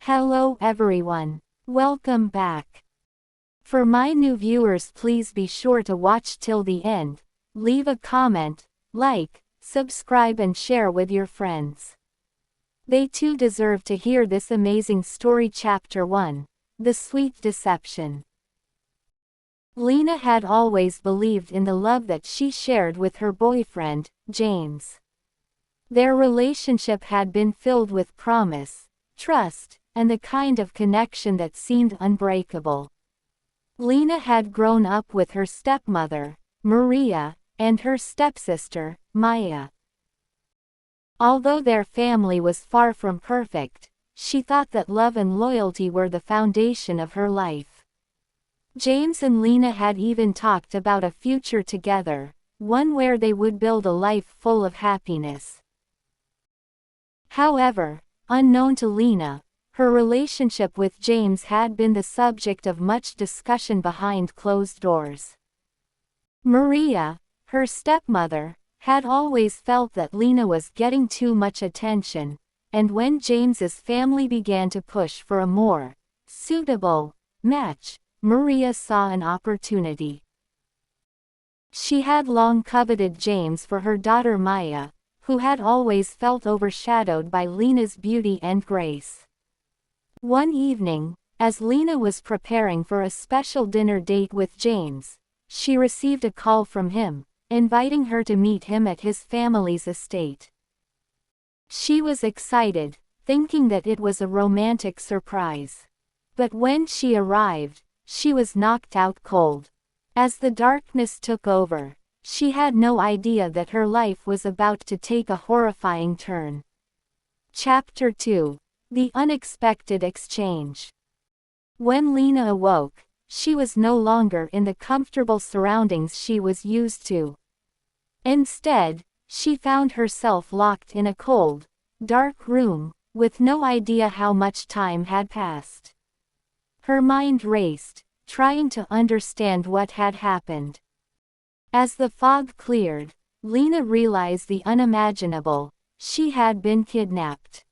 Hello everyone. Welcome back. For my new viewers, please be sure to watch till the end, leave a comment, like, subscribe and share with your friends. They too deserve to hear this amazing story. Chapter 1. The Sweet Deception. Lina had always believed in the love that she shared with her boyfriend, James. Their relationship had been filled with promise, trust, and the kind of connection that seemed unbreakable. Lina had grown up with her stepmother, Maria, and her stepsister, Maya. Although their family was far from perfect, she thought that love and loyalty were the foundation of her life. James and Lina had even talked about a future together, one where they would build a life full of happiness. However, unknown to Lina, her relationship with James had been the subject of much discussion behind closed doors. Maria, her stepmother, had always felt that Lina was getting too much attention, and when James's family began to push for a more suitable match, Maria saw an opportunity. She had long coveted James for her daughter Maya, who had always felt overshadowed by Lina's beauty and grace. One evening, as Lina was preparing for a special dinner date with James, she received a call from him, inviting her to meet him at his family's estate. She was excited, thinking that it was a romantic surprise. But when she arrived, she was knocked out cold. As the darkness took over, she had no idea that her life was about to take a horrifying turn. Chapter 2. The Unexpected Exchange. When Lina awoke, she was no longer in the comfortable surroundings she was used to. Instead, she found herself locked in a cold, dark room, with no idea how much time had passed. Her mind raced, trying to understand what had happened. As the fog cleared, Lina realized the unimaginable: she had been kidnapped.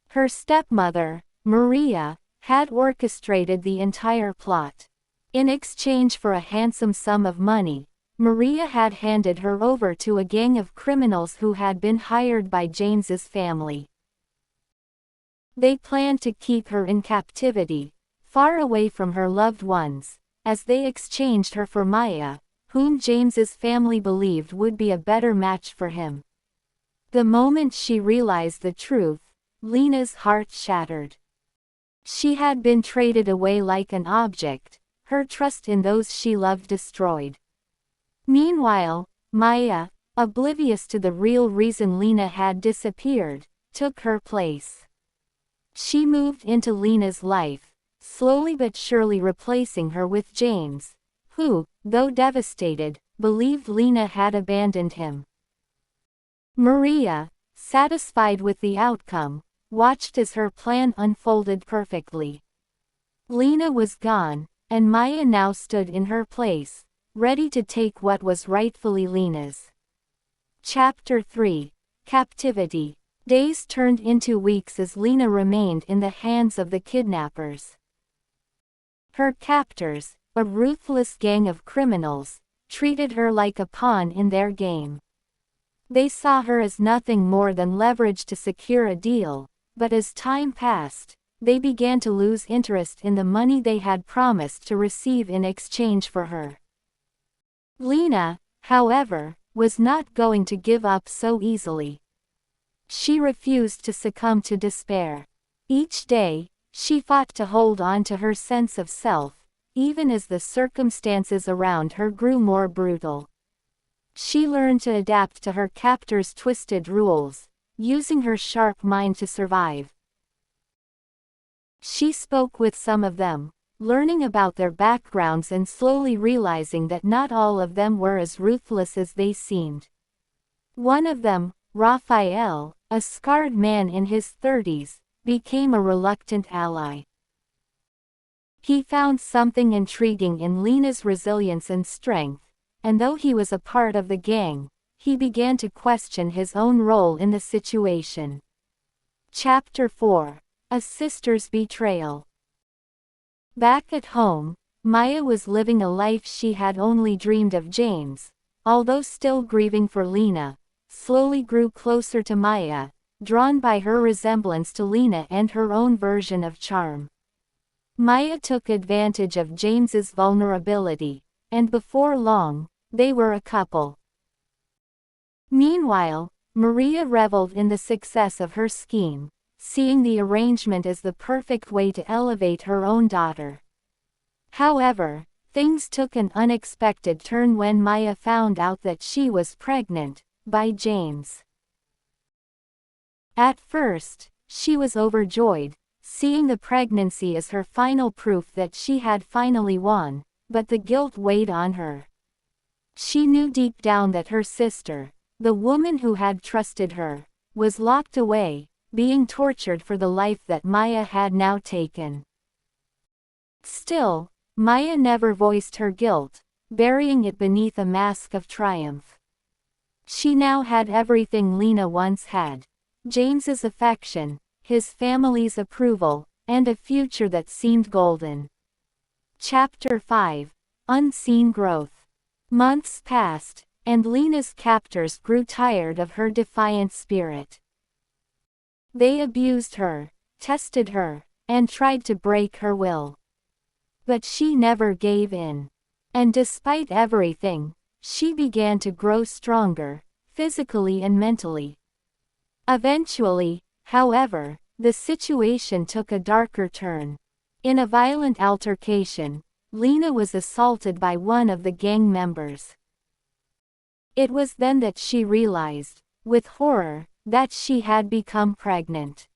Her stepmother, Maria, had orchestrated the entire plot. In exchange for a handsome sum of money, Maria had handed her over to a gang of criminals who had been hired by James's family. They planned to keep her in captivity, far away from her loved ones, as they exchanged her for Maya, whom James's family believed would be a better match for him. The moment she realized the truth, Lina's heart shattered. She had been traded away like an object, her trust in those she loved destroyed. Meanwhile, Maya, oblivious to the real reason Lina had disappeared, took her place. She moved into Lina's life, slowly but surely replacing her with James, who, though devastated, believed Lina had abandoned him. Maria, satisfied with the outcome, watched as her plan unfolded perfectly. Lina was gone, and Maya now stood in her place, ready to take what was rightfully Lina's. Chapter 3. Captivity. Days turned into weeks as Lina remained in the hands of the kidnappers. Her captors, a ruthless gang of criminals, treated her like a pawn in their game. They saw her as nothing more than leverage to secure a deal, but as time passed, they began to lose interest in the money they had promised to receive in exchange for her. Lina, however, was not going to give up so easily. She refused to succumb to despair. Each day, she fought to hold on to her sense of self, even as the circumstances around her grew more brutal. She learned to adapt to her captors' twisted rules, using her sharp mind to survive. She spoke with some of them, learning about their backgrounds and slowly realizing that not all of them were as ruthless as they seemed. One of them, Raphael, a scarred man in his 30s, became a reluctant ally. He found something intriguing in Lina's resilience and strength, and though he was a part of the gang, he began to question his own role in the situation. Chapter 4. A sister's betrayal. Back at home, Maya was living a life she had only dreamed of. James, although still grieving for Lina, slowly grew closer to Maya, drawn by her resemblance to Lina and her own version of charm. Maya took advantage of James's vulnerability, and before long, they were a couple. Meanwhile, Maria reveled in the success of her scheme, seeing the arrangement as the perfect way to elevate her own daughter. However, things took an unexpected turn when Maya found out that she was pregnant by James. At first, she was overjoyed, seeing the pregnancy as her final proof that she had finally won, but the guilt weighed on her. She knew deep down that her sister, the woman who had trusted her, was locked away, being tortured for the life that Maya had now taken. Still, Maya never voiced her guilt, burying it beneath a mask of triumph. She now had everything Lina once had: James's affection, his family's approval, and a future that seemed golden. Chapter 5. Unseen Growth. Months passed, and Lina's captors grew tired of her defiant spirit. They abused her, tested her, and tried to break her will. But she never gave in. And despite everything, she began to grow stronger, physically and mentally. Eventually, however, the situation took a darker turn. In a violent altercation, Lina was assaulted by one of the gang members. It was then that she realized, with horror, that she had become pregnant.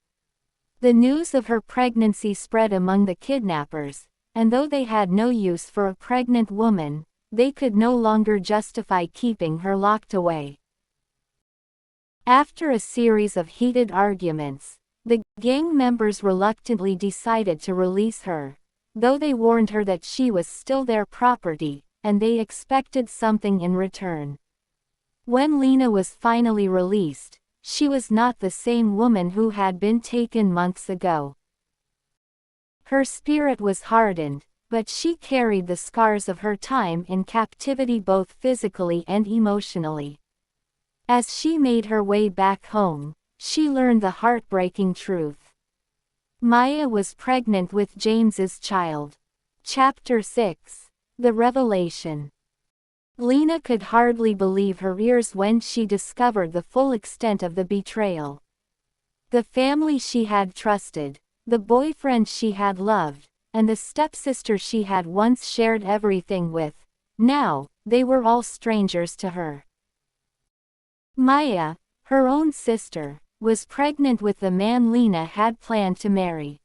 The news of her pregnancy spread among the kidnappers, and though they had no use for a pregnant woman, they could no longer justify keeping her locked away. After a series of heated arguments, the gang members reluctantly decided to release her, though they warned her that she was still their property, and they expected something in return. When Lina was finally released, she was not the same woman who had been taken months ago. Her spirit was hardened, but she carried the scars of her time in captivity both physically and emotionally. As she made her way back home, she learned the heartbreaking truth. Maya was pregnant with James's child. Chapter 6. The Revelation. Lina could hardly believe her ears when she discovered the full extent of the betrayal. The family she had trusted, the boyfriend she had loved, and the stepsister she had once shared everything with, now, they were all strangers to her. Maya, her own sister, was pregnant with the man Lina had planned to marry.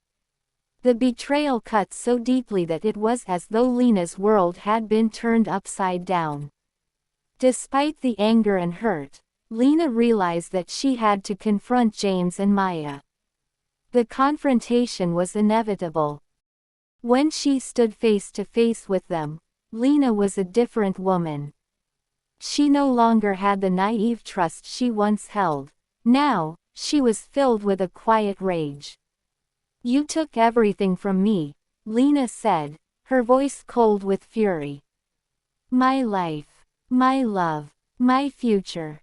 The betrayal cut so deeply that it was as though Lina's world had been turned upside down. Despite the anger and hurt, Lina realized that she had to confront James and Maya. The confrontation was inevitable. When she stood face to face with them, Lina was a different woman. She no longer had the naive trust she once held. Now, she was filled with a quiet rage. "You took everything from me," Lina said, her voice cold with fury. "My life, my love, my future.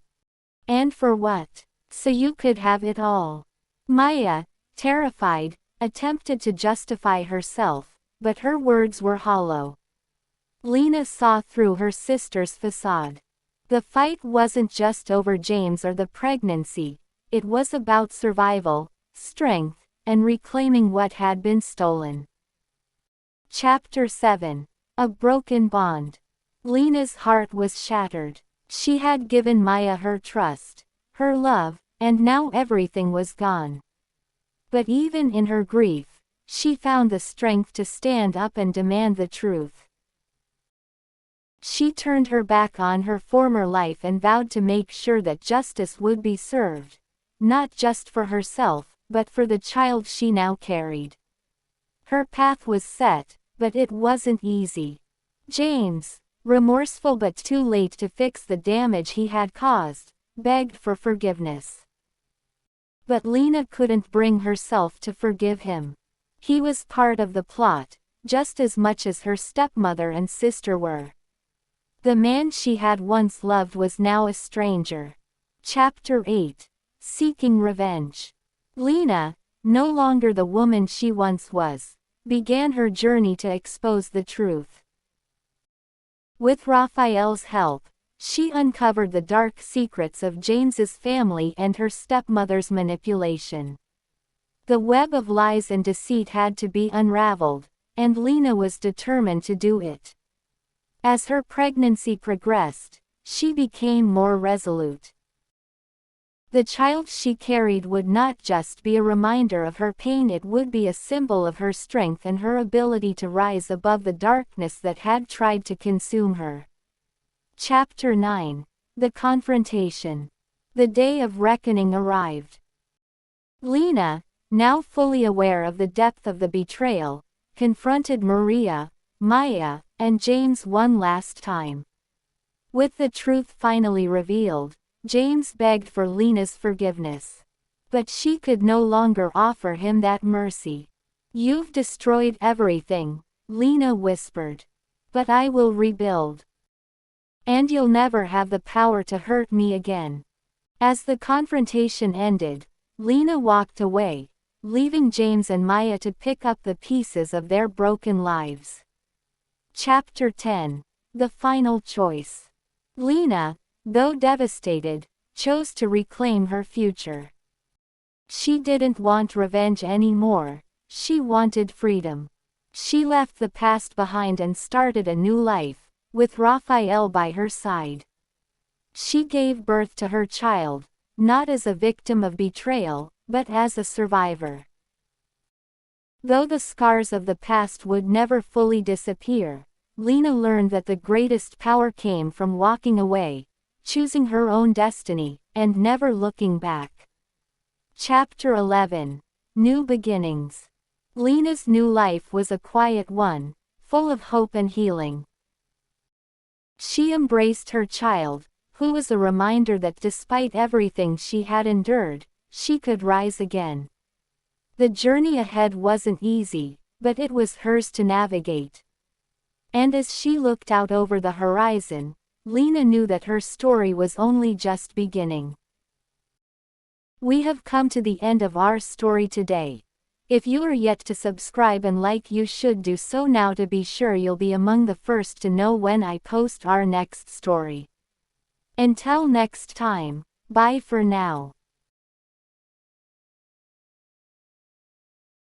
And for what? So you could have it all." Maya, terrified, attempted to justify herself, but her words were hollow. Lina saw through her sister's facade. The fight wasn't just over James or the pregnancy, it was about survival, strength, and reclaiming what had been stolen. Chapter 7. A Broken Bond. Lina's heart was shattered. She had given Maya her trust, her love, and now everything was gone. But even in her grief, she found the strength to stand up and demand the truth. She turned her back on her former life and vowed to make sure that justice would be served, not just for herself, but for the child she now carried. Her path was set, but it wasn't easy. James, remorseful but too late to fix the damage he had caused, begged for forgiveness. But Lina couldn't bring herself to forgive him. He was part of the plot, just as much as her stepmother and sister were. The man she had once loved was now a stranger. Chapter 8. Seeking Revenge. Lina, no longer the woman she once was, began her journey to expose the truth. With Raphael's help, she uncovered the dark secrets of James's family and her stepmother's manipulation. The web of lies and deceit had to be unraveled, and Lina was determined to do it. As her pregnancy progressed, she became more resolute. The child she carried would not just be a reminder of her pain, it would be a symbol of her strength and her ability to rise above the darkness that had tried to consume her. Chapter 9. The Confrontation. The day of reckoning arrived. Lina, now fully aware of the depth of the betrayal, confronted Maria, Maya, and James one last time. With the truth finally revealed, James begged for Lina's forgiveness. But she could no longer offer him that mercy. "You've destroyed everything," Lina whispered. "But I will rebuild. And you'll never have the power to hurt me again." As the confrontation ended, Lina walked away, leaving James and Maya to pick up the pieces of their broken lives. Chapter 10. The Final Choice. Lina, though devastated, chose to reclaim her future. She didn't want revenge anymore, she wanted freedom. She left the past behind and started a new life, with Raphael by her side. She gave birth to her child, not as a victim of betrayal, but as a survivor. Though the scars of the past would never fully disappear, Lina learned that the greatest power came from walking away, choosing her own destiny, and never looking back. Chapter 11. New Beginnings. Lina's new life was a quiet one, full of hope and healing. She embraced her child, who was a reminder that despite everything she had endured, she could rise again. The journey ahead wasn't easy, but it was hers to navigate. And as she looked out over the horizon, Lina knew that her story was only just beginning. We have come to the end of our story today. If you are yet to subscribe and like, you should do so now to be sure you'll be among the first to know when I post our next story. Until next time, bye for now.